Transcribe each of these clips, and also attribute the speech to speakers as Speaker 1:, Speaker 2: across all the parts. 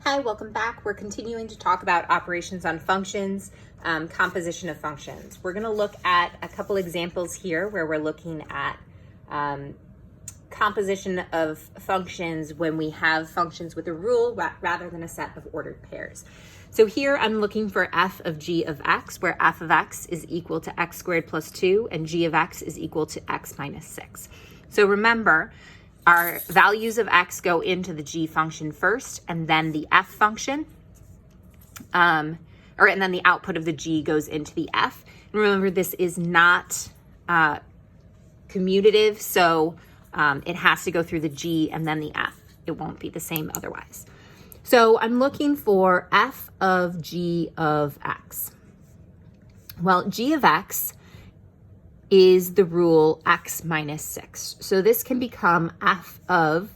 Speaker 1: Hi, welcome back. We're continuing to talk about operations on functions, composition of functions. We're going to look at a couple examples here where we're looking at composition of functions when we have functions with a rule rather than a set of ordered pairs. So here I'm looking for f of g of x, where f of x is equal to x squared plus 2 and g of x is equal to x minus 6. So remember, our values of x go into the g function first, and then the f function, and then the output of the g goes into the f. And remember, this is not commutative, so it has to go through the g and then the f. It won't be the same otherwise. So I'm looking for f of g of x. Well, g of x is the rule x minus 6. So this can become f of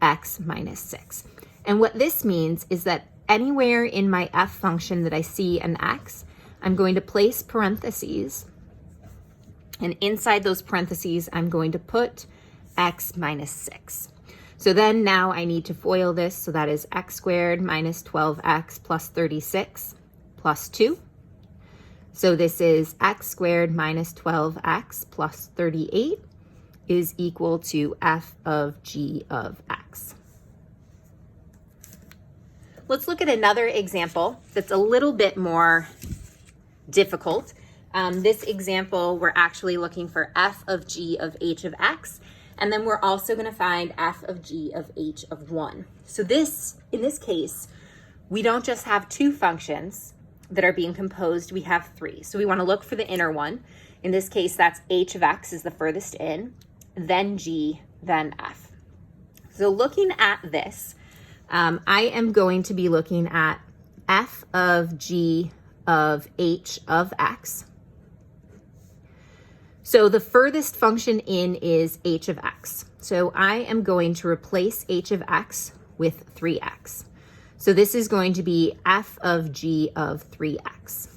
Speaker 1: x minus 6. And what this means is that anywhere in my f function that I see an x, I'm going to place parentheses, and inside those parentheses, I'm going to put x minus 6. So then now I need to FOIL this, so that is x squared minus 12x plus 36 plus 2. So this is x squared minus 12x plus 38 is equal to f of g of x. Let's look at another example that's a little bit more difficult. This example, we're actually looking for f of g of h of x, and then we're also going to find f of g of h of 1. So in this case, we don't just have two functions that are being composed, we have three. So we want to look for the inner one. In this case, that's h of x is the furthest in, then g, then f. So looking at this, I am going to be looking at f of g of h of x. So the furthest function in is h of x. So I am going to replace h of x with 3x. So this is going to be f of g of 3x.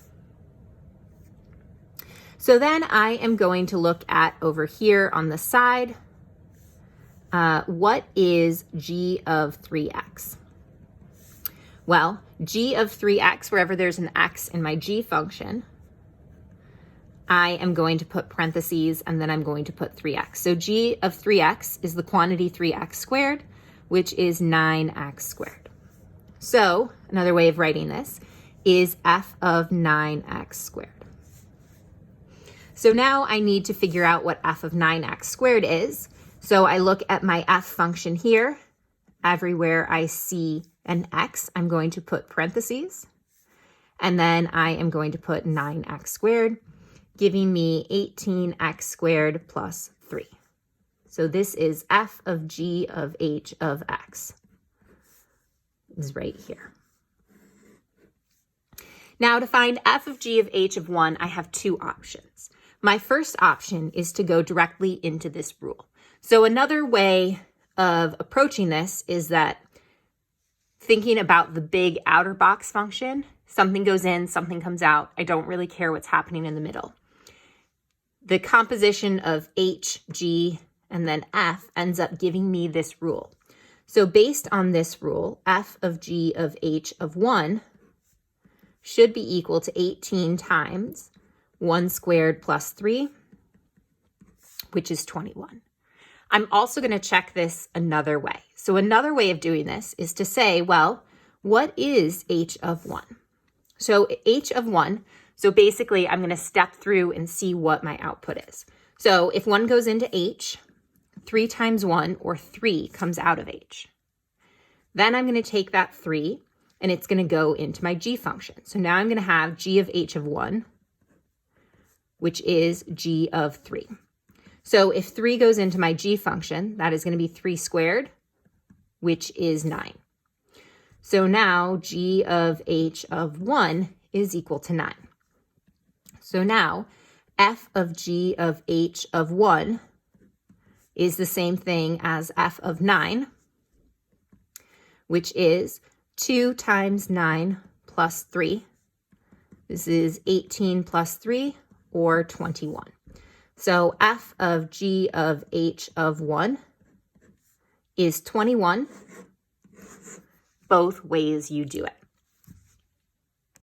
Speaker 1: So then I am going to look at over here on the side, what is g of 3x? Well, g of 3x, wherever there's an x in my g function, I am going to put parentheses and then I'm going to put 3x. So g of 3x is the quantity 3x squared, which is 9x squared. So another way of writing this is f of 9x squared. So now I need to figure out what f of 9x squared is. So I look at my f function here. Everywhere I see an x, I'm going to put parentheses. And then I am going to put 9x squared, giving me 18x squared plus 3. So this is f of g of h of x. Is right here. Now to find f of g of h of 1, I have two options. My first option is to go directly into this rule. So another way of approaching this is that thinking about the big outer box function, something goes in, something comes out. I don't really care what's happening in the middle. The composition of h, g, and then f ends up giving me this rule. So based on this rule, f of g of h of 1 should be equal to 18 times 1 squared plus 3, which is 21. I'm also going to check this another way. So another way of doing this is to say, well, what is h of 1? So h of 1, so basically I'm going to step through and see what my output is. So if 1 goes into h, 3 times 1, or 3, comes out of h. Then I'm going to take that 3, and it's going to go into my g function. So now I'm going to have g of h of 1, which is g of 3. So if 3 goes into my g function, that is going to be 3 squared, which is 9. So now g of h of 1 is equal to 9. So now f of g of h of 1 is the same thing as f of 9, which is 2 times 9 plus 3. This is 18 plus 3, or 21. So f of g of h of 1 is 21 both ways you do it.